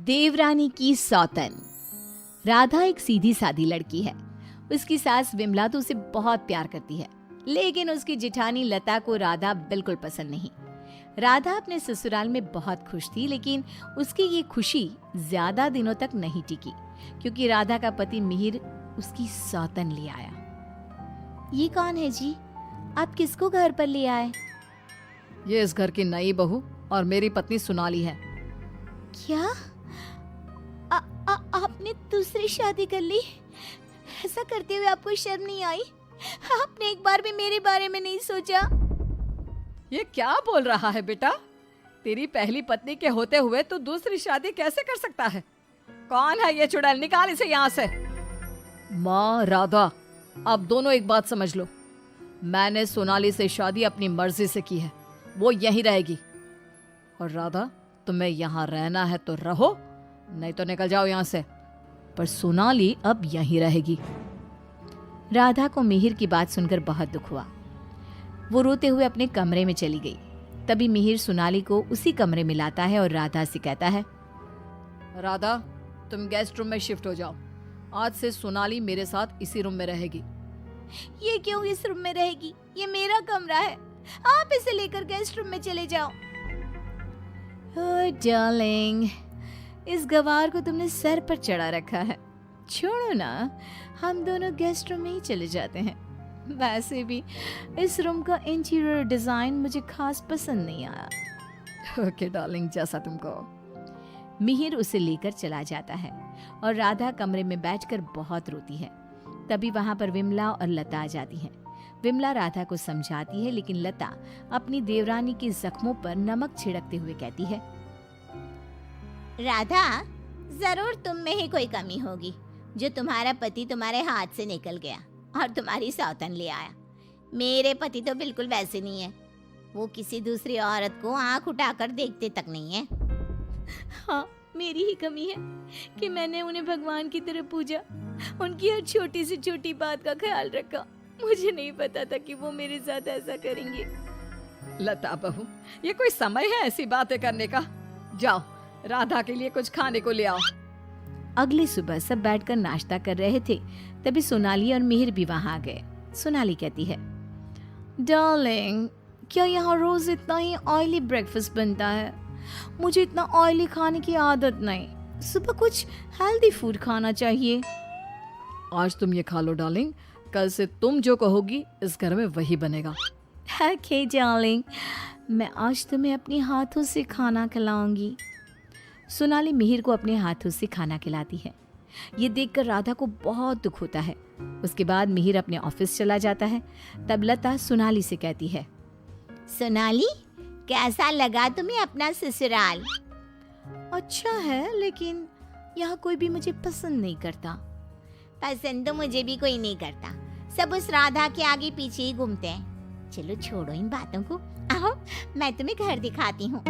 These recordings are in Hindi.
देवरानी की सौतन। राधा एक सीधी सादी लड़की है। उसकी सास विमला तो उसे बहुत प्यार करती है, लेकिन उसकी जिठानी लता को राधा बिल्कुल पसंद नहीं। राधा अपने ससुराल में बहुत खुश थी, लेकिन उसकी ये खुशी ज्यादा दिनों तक नहीं टिकी, क्योंकि राधा का पति मिहिर उसकी सौतन ले आया। ये कौन है जी? आप किसको घर पर ले आए? ये इस घर की नई बहू और मेरी पत्नी सोनाली है। क्या आपने दूसरी शादी कर ली? ऐसा करते हुए आपको शर्म नहीं आई? आपने एक बार भी मेरे बारे में नहीं सोचा? ये क्या बोल रहा है बेटा? तेरी पहली पत्नी के होते हुए तू दूसरी शादी कैसे कर सकता है? कौन है ये चुड़ैल? निकाल इसे यहाँ से। माँ राधा, आप दोनों एक बात समझ लो, मैंने सोनाली से शादी अपनी मर्जी से की है, वो यहीं रहेगी। और राधा, तुम्हें यहाँ रहना है तो रहो, नहीं तो निकल जाओ यहाँ से। पर सोनाली अब यहीं रहेगी। राधा को मिहिर की बात सुनकर बहुत दुख हुआ। वो रोते हुए अपने कमरे में चली गई। तभी मिहिर सोनाली को उसी कमरे में लाता है और राधा से कहता है, राधा, तुम गेस्ट रूम में शिफ्ट हो जाओ। आज से सोनाली मेरे साथ इसी रूम में रहेगी। ये क्यों इस रूम में रहेगी? ये मेरा कमरा है, आप इसे लेकर गेस्ट रूम में चले जाओ। ओह डार्लिंग, इस गवार को तुमने सर पर चढ़ा रखा है। छोड़ो ना, हम दोनों गेस्ट रूम में ही चले जाते हैं। वैसे भी इस रूम का इंटीरियर डिजाइन मुझे खास पसंद नहीं आया। ओके डार्लिंग, जैसा तुम कहो। मिहिर उसे लेकर चला जाता है और राधा कमरे में बैठकर बहुत रोती है। तभी वहां पर विमला और लता आ जाती हैं। विमला राधा को समझाती है, लेकिन लता अपनी देवरानी के जख्मों पर नमक छिड़कते हुए कहती है, राधा, जरूर तुम में ही कोई कमी होगी जो तुम्हारा पति तुम्हारे हाथ से निकल गया और तुम्हारी सौतन ले आया। मेरे पति तो बिल्कुल वैसे नहीं है, वो किसी दूसरी औरत को आंख उठाकर देखते तक नहीं है। हाँ, मेरी ही कमी है कि मैंने उन्हें भगवान की तरह पूजा, उनकी हर छोटी से छोटी बात का ख्याल रखा। मुझे नहीं पता था कि वो मेरे साथ ऐसा करेंगे। लता बहू, ये कोई समय है ऐसी बातें करने का? जाओ, राधा के लिए कुछ खाने को ले आओ। अगली सुबह सब बैठकर नाश्ता कर रहे थे, तभी सोनाली और मिहिर भी वहां आ गए। सोनाली कहती है, डार्लिंग, क्या यहाँ रोज इतना ही ऑयली ब्रेकफास्ट बनता है? मुझे इतना ऑयली खाने की आदत नहीं, सुबह कुछ हेल्दी फूड खाना चाहिए। आज तुम ये खा लो डार्लिंग, कल से तुम जो कहोगी इस घर में वही बनेगा। ओके डार्लिंग, मैं आज तुम्हें अपने हाथों से खाना खिलाऊंगी। सोनाली मिहिर को अपने हाथों से खाना खिलाती है। ये देखकर राधा को बहुत दुख होता है। उसके बाद मिहिर अपने ऑफिस चला जाता है। तब लता सोनाली से कहती है, सोनाली, कैसा लगा तुम्हें अपना ससुराल? अच्छा है, लेकिन यहाँ कोई भी मुझे पसंद नहीं करता। पसंद तो मुझे भी कोई नहीं करता, सब उस राधा के आगे पीछे ही घूमते हैं। चलो छोड़ो इन बातों को, आओ मैं तुम्हें घर दिखाती हूँ।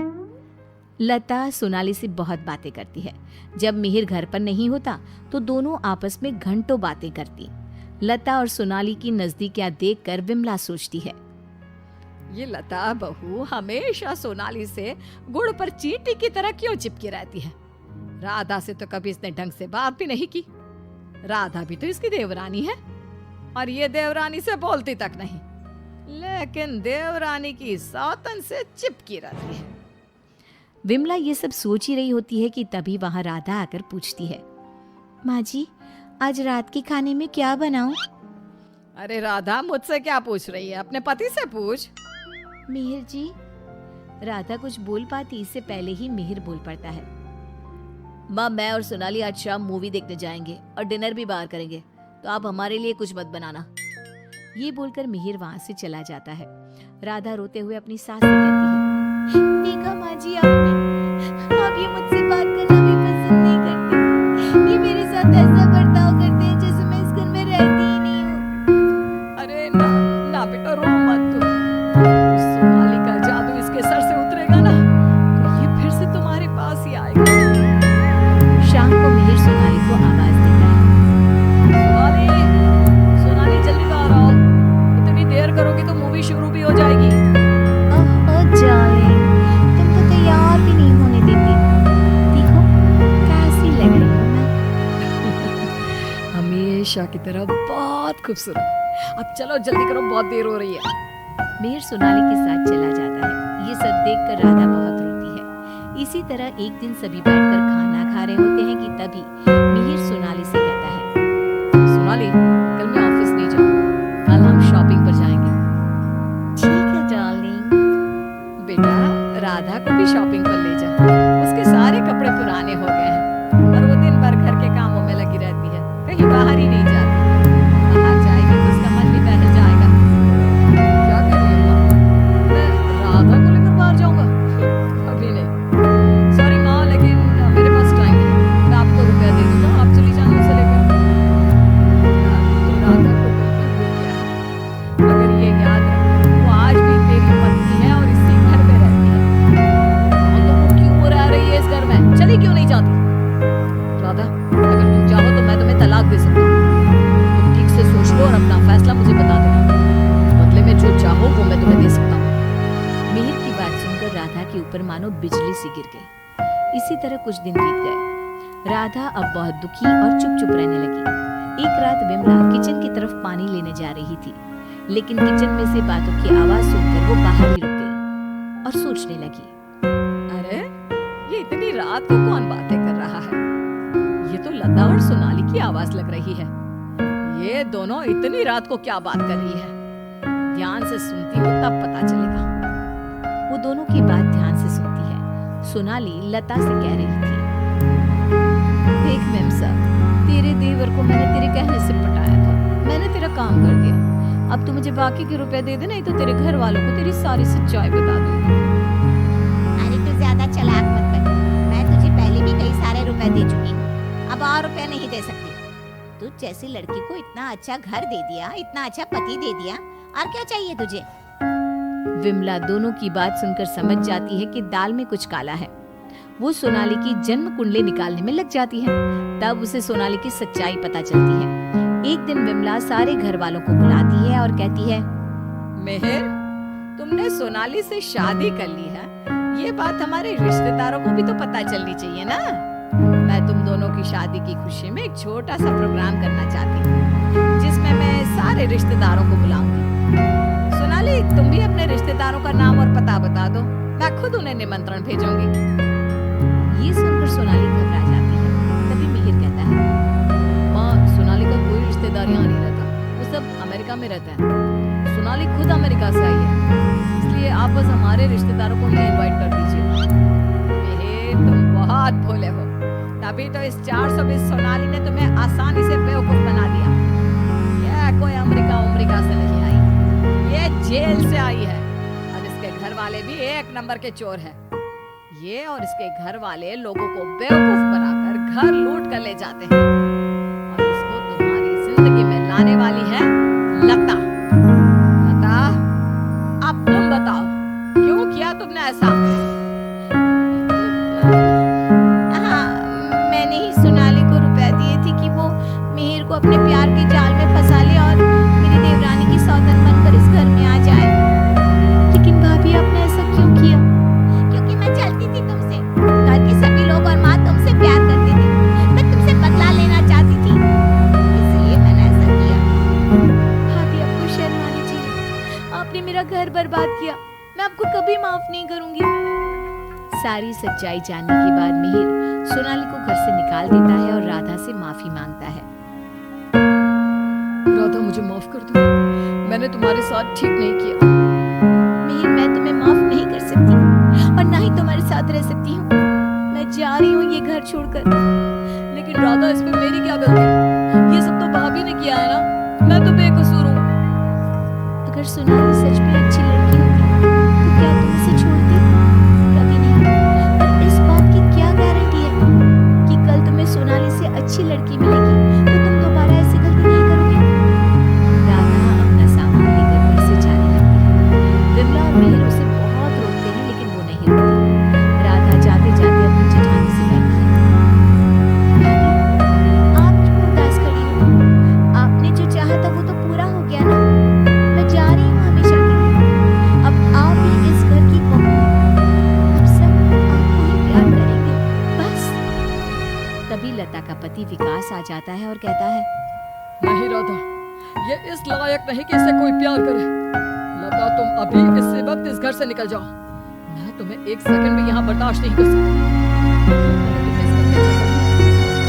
लता सोनाली से बहुत बातें करती है। जब मिहिर घर पर नहीं होता तो दोनों आपस में घंटों बातें करती। लता और सोनाली की नजदीकियां देखकर विमला सोचती है, ये लता बहू हमेशा सोनाली से गुड़ पर चींटी की तरह क्यों चिपकी रहती है? राधा से तो कभी इसने ढंग से बात भी नहीं की। राधा भी तो इसकी देवरानी है और ये देवरानी से बोलती तक नहीं, लेकिन देवरानी की सौतन से चिपकी रहती है। विमला ये सब सोच ही रही होती है कि तभी वहां राधा आकर पूछती है, माँ जी, आज रात के खाने में क्या बनाऊं? अरे राधा, मुझसे क्या पूछ रही है? अपने पति से पूछ। मिहिर जी। राधा कुछ बोल पाती इससे पहले ही मिहिर बोल पड़ता है, माँ, मैं और सोनाली आज शाम मूवी देखने जाएंगे और डिनर भी बाहर करेंगे, तो आप हमारे लिए कुछ मत बनाना। ये बोलकर मिहिर वहां से चला जाता है। राधा रोते हुए अपनी सास से कहती है, देखा माँ जी, आप ये मुझसे बात करना भी पसंद नहीं करते। ये मेरे साथ ऐसा बर्ताव करते हैं जैसे मैं इस घर में रहती ही नहीं हूँ। अरे ना ना बेटा, रो मत तू। सोनाली का जादू इसके सर से उतरेगा ना तो ये फिर से तुम्हारे पास ही आएगा। शाम को मिहिर सोनाली को आवाज देता है, सोनाली, सोनाली जल्दी बाहर आओ, इतनी देर करोगी तो मूवी शुरू भी हो जाएगी। ओह डार्लिंग, हमेशा की तरह बहुत खूबसूरत। अब चलो जल्दी करो, बहुत देर हो रही है। मिहिर सोनाली के साथ चला जाता है। ये सब देखकर राधा बहुत रोती है। इसी तरह एक दिन सभी बैठकर खाना खा रहे होते हैं कि तभी मिहिर सोनाली से कहता है, सोनाली, कल मैं ऑफिस नहीं जाऊंगा, कल हम शॉपिंग पर जाएंगे। ठीक है डार्लिंग। बेटा, राधा को भी शॉपिंग पर ले जा, उसके सारे कपड़े पुराने हो गए हैं और वो दिन भर घर के कामों में लगी रहती है, कहीं बाहर ही नहीं जाती। बाहर जाएगी तो उसका मन भी बहल जाएगा। क्या कर रही हो माँ? मैं राधा को लेकर बाहर जाऊंगा? अभी नहीं। सॉरी माँ, लेकिन मेरे पास टाइम नहीं है। मैं आपको रुपया दे दूंगा, आप चली जाना उसे लेकर। तो राधा को बिल्कुल भूल गया है। मगर ये याद रख, वो आज भी तेरी पत्नी है और इसी घर में रहती है। और तो वो क्यों रह रही है इस घर में? चली क्यों नहीं जाती? राधा, अगर तुम चाहो तो मैं तुम्हें तलाक दे सकता हूँ। तुम ठीक से सोच लो और अपना फैसला मुझे बता देना। बदले में जो चाहो वो मैं तुम्हें दे सकता हूँ। मिहिर की बात सुनकर राधा के ऊपर मानो बिजली सी गिर गई। इसी तरह कुछ दिन बीत गए। राधा अब बहुत दुखी और चुप चुप रहने लगी। एक रात विमला किचन की तरफ पानी लेने जा रही थी, लेकिन किचन में से बातों की आवाज सुनकर वो बाहर ही रुक गई और सोचने लगी। अरे, ये इतनी रात को कौन बातें कर रहा है? ये तो लता और सोनाली की आवाज लग रही है। ये दोनों इतनी रात को क्या बात कर रही है? ध्यान से सुनती हूँ तब पता चलेगा। वो दोनों की बात ध्यान से सुनती है। सोनाली लता से कह रही थी, देख मेम साहब, तेरे देवर को मैंने तेरे कहने से पटाया था। मैंने तेरा काम कर दिया। अब तू मुझे बाकी के रुपए दे दे, नहीं तो तेरे घर वालों को तेरी सारी सच्चाई बता दूंगी। अरे तू ज्यादा चालाक मत बन। मैं तुझे पहले भी कई सारे रुपए दे चुकी हूँ, अब और रुपए नहीं दे सकती। तू जैसी लड़की को इतना अच्छा घर दे दिया, इतना अच्छा पति दे दिया, और क्या चाहिए तुझे? विमला दोनों की बात सुनकर समझ जाती है कि दाल में कुछ काला है। वो सोनाली की जन्म कुंडली निकालने में लग जाती है। तब उसे सोनाली की सच्चाई पता चलती है। एक दिन विमला सारे घर वालों को बुलाती है और कहती है, मेहर, तुमने सोनाली से शादी कर ली है, ये बात हमारे रिश्तेदारों को भी तो पता चलनी चाहिए ना। मैं तुम दोनों की शादी की खुशी में एक छोटा सा प्रोग्राम करना चाहती हूँ, जिसमें मैं सारे रिश्तेदारों को बुलाऊंगी। सोनाली, तुम भी अपने रिश्तेदारों का नाम और पता बता दो, मैं खुद उन्हें निमंत्रण भेजूंगी। ये सुनकर सोनाली घबरा जाती है। तभी मिहिर कहता है, माँ, सोनाली का कोई रिश्तेदार यहाँ नहीं रहता, वो सब अमेरिका में रहता है। सोनाली खुद अमेरिका से आई है, इसलिए आप बस हमारे रिश्तेदारों को ही इनवाइट कर दीजिए। तुम बहुत भोले हो, तभी तो इस 420 सोनाली ने तुम्हें आसानी से बेवकूफ बना दिया। यह कोई अमेरिका से नहीं आई, ये जेल से आई है। और इसके घर वाले भी एक नंबर के चोर हैं। ये और इसके घर वाले लोगों को बेवकूफ बनाकर घर लूट कर ले जाते हैं। और इसको तुम्हारी जिंदगी में लाने वाली है लता। लता, अब तुम बताओ, क्यों किया तुमने ऐसा? मैंने ही सोनाली को रुपया दिए थे कि वो मिहिर को अपने प्यार के जाल में फंसा ले और मेरी देवरानी की सौतन बनकर इस घर में आ जाए। लेकिन भाभी, आपने ऐसा क्यों किया? क्योंकि मैं चलती थी तुमसे, घर के सभी लोग और माँ तुमसे प्यार करते थे। मैं तुमसे बदला लेना चाहती थी, इसलिए मैंने ऐसा किया। भाभी, आपको शर्म आनी चाहिए। आपने मेरा घर बर्बाद किया, मैं आपको कभी माफ नहीं करूंगी। सारी सच्चाई जानने के बाद मिहिर सोनाली को घर से निकाल देता है और राधा से माफी मांगता है। राधा, मुझे माफ कर दो, मैंने तुम्हारे साथ ठीक नहीं किया। मिहिर, मैं तुम्हें माफ नहीं कर सकती और ना ही तुम्हारे साथ रह सकती हूँ। मैं जा रही हूँ ये घर छोड़कर। लेकिन राधा, इसमें मेरी क्या गलती? ये सब तो भाभी ने किया है ना, मैं तो बेकसूर हूँ। अगर सोनाली सच में अच्छी लड़की होती तो क्या तुम उसे छोड़ती? कभी नहीं। और इस बात की क्या गारंटी है कि कल तुम्हें सोनाली से अच्छी लड़की मिलेगी तो तुम दोबारा ऐसी गलती नहीं करोगे? राधा अपना सामान लेकर घर से जाने लगती है। विमला और मिहिर उसे बहुत रोकते हैं, लेकिन वो नहीं रुकती। राधा जाते जाते अपनी जेठानी से कहती है, भाभी, आप क्यों उदास खड़ी हो? आपने जो चाहा था वो तो पूरा हो गया ना। मैं जा रही हूँ हमेशा के लिए। अब आप ही इस घर की बहू हैं। अब सब आपको ही प्यार करेंगे, बस। तभी लता का पति विकास आ जाता है और कहता है, नहीं राधा, ये इस लायक नहीं कि इसे कोई प्यार करे। लता, तुम अभी इसी वक्त इस घर से निकल जाओ। मैं तुम्हें एक सेकंड भी यहाँ बर्दाश्त नहीं कर सकती। तुम्हें इस घर से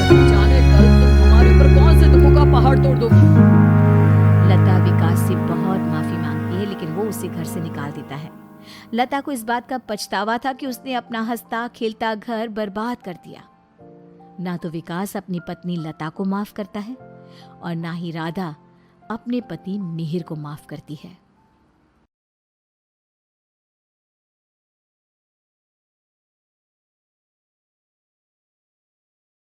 चलो। जाने कल तुम हमारे ऊपर कौन से दुखों का पहाड़ तोड़ दोगी। लता विकास से बहुत माफी मांगती है, लेकिन वो उसे घर से निकाल देता है। लता को इस बात का पछतावा था कि उसने अपना हंसता खेलता घर बर्बाद कर दिया। ना तो विकास अपनी पत्नी लता को माफ करता है और ना ही राधा अपने पति मिहिर को माफ करती है।